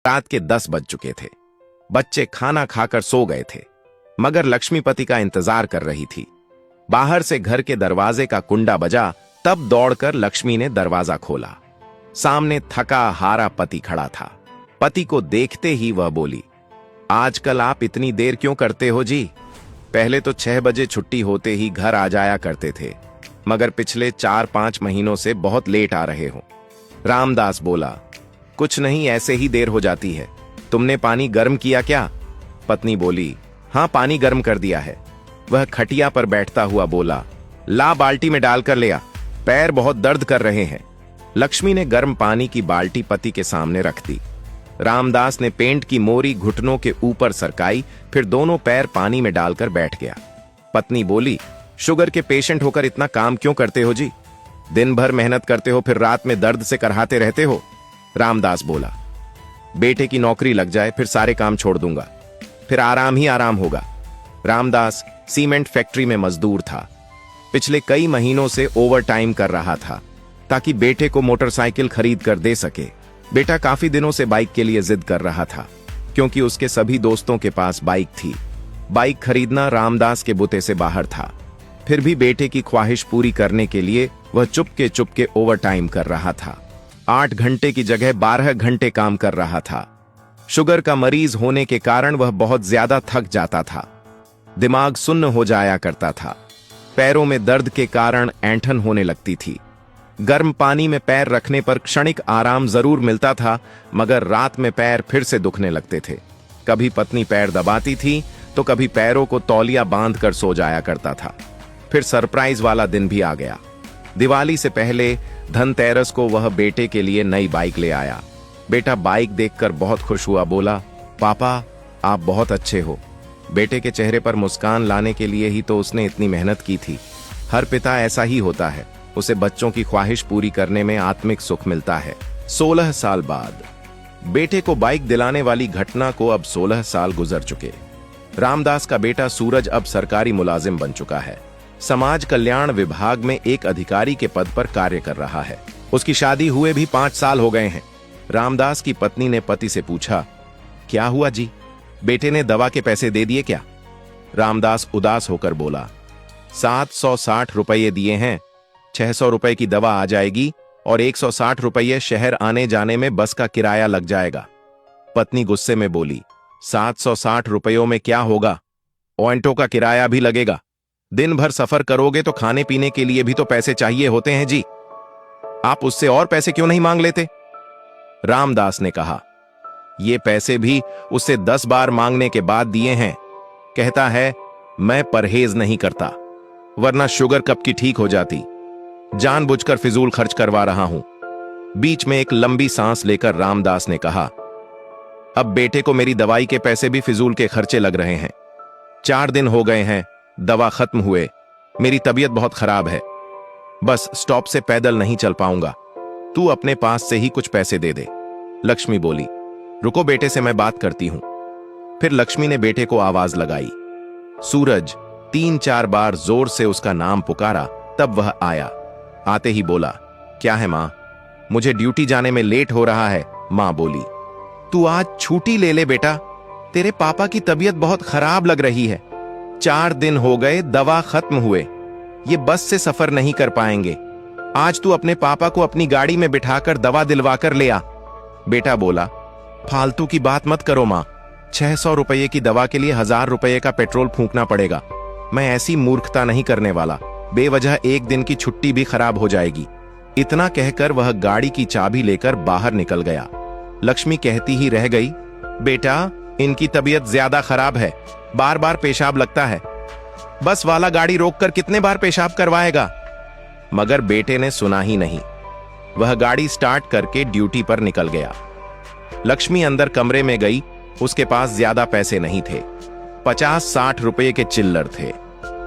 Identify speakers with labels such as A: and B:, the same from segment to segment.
A: रात के 10 बज चुके थे। बच्चे खाना खाकर सो गए थे, मगर लक्ष्मीपति का इंतजार कर रही थी। बाहर से घर के दरवाजे का कुंडा बजा, तब दौड़कर लक्ष्मी ने दरवाजा खोला। सामने थका हारा पति खड़ा था। पति को देखते ही वह बोली, आजकल आप इतनी देर क्यों करते हो जी? पहले तो 6 बजे छुट्टी होते ही घर आ जाया करते थे, मगर पिछले 4-5 महीनों से बहुत लेट आ रहे हो। रामदास बोला, कुछ नहीं, ऐसे ही देर हो जाती है। तुमने पानी गर्म किया क्या? पत्नी बोली, हाँ, पानी गर्म कर दिया है। वह खटिया पर बैठता हुआ बोला, ला बाल्टी में डालकर ले आ, पैर बहुत दर्द कर रहे हैं। लक्ष्मी ने गर्म पानी की बाल्टी पति के सामने रख दी। रामदास ने पेंट की मोरी घुटनों के ऊपर सरकाई, फिर दोनों पैर पानी में डालकर बैठ गया। पत्नी बोली, शुगर के पेशेंट होकर इतना काम क्यों करते हो जी? दिन भर मेहनत करते हो, फिर रात में दर्द से करहाते रहते हो। रामदास बोला, बेटे की नौकरी लग जाए फिर सारे काम छोड़ दूंगा, फिर आराम ही आराम होगा। रामदास सीमेंट फैक्ट्री में मजदूर था। पिछले कई महीनों से ओवर टाइम कर रहा था ताकि बेटे को मोटरसाइकिल खरीद कर दे सके। बेटा काफी दिनों से बाइक के लिए जिद कर रहा था, क्योंकि उसके सभी दोस्तों के पास बाइक थी। बाइक खरीदना रामदास के बुते से बाहर था। फिर भी बेटे की ख्वाहिश पूरी करने के लिए वह चुपके ओवर टाइम कर रहा था। 8 घंटे की जगह 12 घंटे काम कर रहा था। शुगर का मरीज होने के कारण वह बहुत ज्यादा थक जाता था। दिमाग सुन्न हो जाया करता था। पैरों में दर्द के कारण ऐंठन होने लगती थी। गर्म पानी में पैर रखने पर क्षणिक आराम जरूर मिलता था, मगर रात में पैर फिर से दुखने लगते थे। कभी पत्नी पैर दबाती थी तो कभी पैरों को तौलिया बांध कर सो जाया करता था। फिर सरप्राइज वाला दिन भी आ गया। दिवाली से पहले धनतेरस को वह बेटे के लिए नई बाइक ले आया। बेटा बाइक देखकर बहुत खुश हुआ, बोला, पापा आप बहुत अच्छे हो। बेटे के चेहरे पर मुस्कान लाने के लिए ही तो उसने इतनी मेहनत की थी। हर पिता ऐसा ही होता है, उसे बच्चों की ख्वाहिश पूरी करने में आत्मिक सुख मिलता है। 16 साल बाद बेटे को बाइक दिलाने वाली घटना को अब 16 साल गुजर चुके। रामदास का बेटा सूरज अब सरकारी मुलाजिम बन चुका है। समाज कल्याण विभाग में एक अधिकारी के पद पर कार्य कर रहा है। उसकी शादी हुए भी 5 साल हो गए हैं। रामदास की पत्नी ने पति से पूछा, क्या हुआ जी, बेटे ने दवा के पैसे दे दिए क्या? रामदास उदास होकर बोला, 760 रुपये दिए हैं। 600 रुपए की दवा आ जाएगी और 160 रुपये शहर आने जाने में बस का किराया लग जाएगा। पत्नी गुस्से में बोली, 760 रुपयों में क्या होगा? ऑटो का किराया भी लगेगा। दिन भर सफर करोगे तो खाने पीने के लिए भी तो पैसे चाहिए होते हैं जी। आप उससे और पैसे क्यों नहीं मांग लेते? रामदास ने कहा, ये पैसे भी उससे 10 बार मांगने के बाद दिए हैं। कहता है मैं परहेज नहीं करता, वरना शुगर कब की ठीक हो जाती। जानबूझकर फिजूल खर्च करवा रहा हूं। बीच में एक लंबी सांस लेकर रामदास ने कहा, अब बेटे को मेरी दवाई के पैसे भी फिजूल के खर्चे लग रहे हैं। 4 दिन हो गए हैं दवा खत्म हुए। मेरी तबीयत बहुत खराब है, बस स्टॉप से पैदल नहीं चल पाऊंगा। तू अपने पास से ही कुछ पैसे दे दे। लक्ष्मी बोली, रुको बेटे से मैं बात करती हूं। फिर लक्ष्मी ने बेटे को आवाज लगाई। सूरज 3-4 बार जोर से उसका नाम पुकारा, तब वह आया। आते ही बोला, क्या है मां? मुझे ड्यूटी जाने में लेट हो रहा है। मां बोली, तू आज छुट्टी ले ले बेटा, तेरे पापा की तबीयत बहुत खराब लग रही है। 4 दिन हो गए दवा खत्म हुए, ये बस से सफर नहीं कर पाएंगे। आज तू अपने पापा को अपनी गाड़ी में बिठाकर दवा दिलवा कर ले आ। बेटा बोला, फालतू की बात मत करो मां, 600 रुपये की दवा के लिए 1000 रुपये का पेट्रोल फूंकना पड़ेगा। मैं ऐसी मूर्खता नहीं करने वाला, बेवजह 1 दिन की छुट्टी भी खराब हो जाएगी। इतना कहकर वह गाड़ी की चाबी लेकर बाहर निकल गया। लक्ष्मी कहती ही रह गई, बेटा इनकी तबीयत ज्यादा खराब है, बार बार पेशाब लगता है। बस वाला गाड़ी रोककर कितने बार पेशाब करवाएगा? मगर बेटे ने सुना ही नहीं। वह गाड़ी स्टार्ट करके ड्यूटी पर निकल गया। लक्ष्मी अंदर कमरे में गई। उसके पास ज्यादा पैसे नहीं थे, 50-60 रुपये के चिल्लर थे।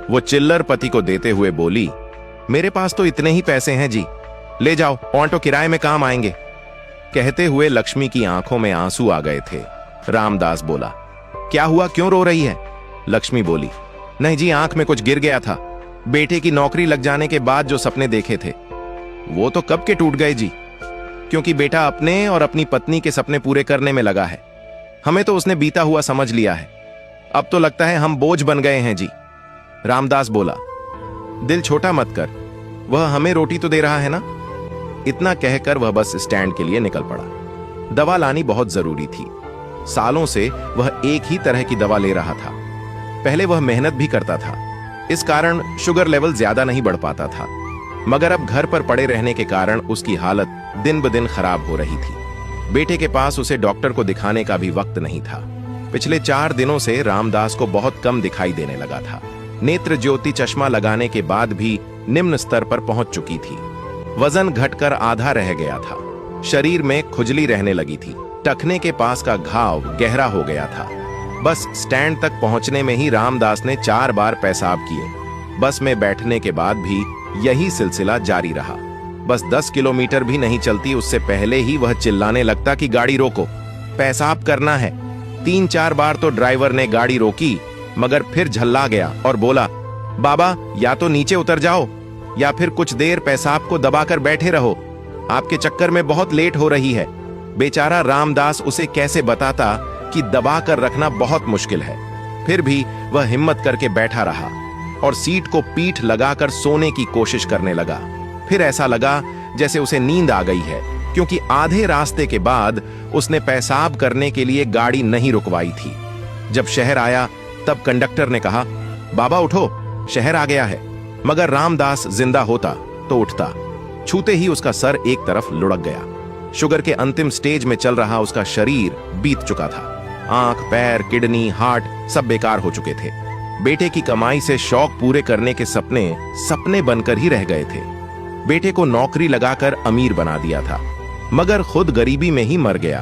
A: वो चिल्लर पति को देते हुए बोली, मेरे पास तो इतने ही पैसे हैं जी, ले जाओ, ऑटो किराए में काम आएंगे। कहते हुए लक्ष्मी की आंखों में आंसू आ गए थे। रामदास बोला, क्या हुआ, क्यों रो रही है? लक्ष्मी बोली, नहीं जी, आंख में कुछ गिर गया था। बेटे की नौकरी लग जाने के बाद जो सपने देखे थे वो तो कब के टूट गए जी। क्योंकि बेटा अपने और अपनी पत्नी के सपने पूरे करने में लगा है। हमें तो उसने बीता हुआ समझ लिया है। अब तो लगता है हम बोझ बन गए हैं जी। रामदास बोला, दिल छोटा मत कर, वह हमें रोटी तो दे रहा है ना। इतना कहकर वह बस स्टैंड के लिए निकल पड़ा। दवा लानी बहुत जरूरी थी। सालों से वह एक ही तरह की दवा ले रहा था। पहले वह मेहनत भी करता था, इस कारण शुगर लेवल ज्यादा नहीं बढ़ पाता था, मगर अब घर पर पड़े रहने के कारण उसकी हालत दिन ब दिन खराब हो रही थी। बेटे के पास उसे डॉक्टर को दिखाने का भी वक्त नहीं था। पिछले 4 दिनों से रामदास को बहुत कम दिखाई देने लगा था। नेत्र ज्योति चश्मा लगाने के बाद भी निम्न स्तर पर पहुंच चुकी थी। वजन घटकर आधा रह गया था। शरीर में खुजली रहने लगी थी। टखने के पास का घाव गहरा हो गया था। बस स्टैंड तक पहुंचने में ही रामदास ने 4 बार पेशाब किए। बस में बैठने के बाद भी यही सिलसिला जारी रहा। बस 10 किलोमीटर भी नहीं चलती उससे पहले ही वह चिल्लाने लगता कि गाड़ी रोको, पेशाब करना है। 3-4 बार तो ड्राइवर ने गाड़ी रोकी, मगर फिर झल्ला गया और बोला, बाबा या तो नीचे उतर जाओ या फिर कुछ देर पेशाब को दबाकर बैठे रहो, आपके चक्कर में बहुत लेट हो रही है। बेचारा रामदास उसे कैसे बताता कि दबा कर रखना बहुत मुश्किल है। फिर भी वह हिम्मत करके बैठा रहा और सीट को पीठ लगाकर सोने की कोशिश करने लगा। फिर ऐसा लगा जैसे उसे नींद आ गई है, क्योंकि आधे रास्ते के बाद उसने पेशाब करने के लिए गाड़ी नहीं रुकवाई थी। जब शहर आया तब कंडक्टर ने कहा, बाबा उठो, शहर आ गया है। मगर रामदास जिंदा होता तो उठता। छूते ही उसका सर एक तरफ लुढ़क गया। शुगर के अंतिम स्टेज में चल रहा उसका शरीर बीत चुका था। आंख, पैर, किडनी, हार्ट सब बेकार हो चुके थे। बेटे की कमाई से शौक पूरे करने के सपने बनकर ही रह गए थे। बेटे को नौकरी लगाकर अमीर बना दिया था, मगर खुद गरीबी में ही मर गया।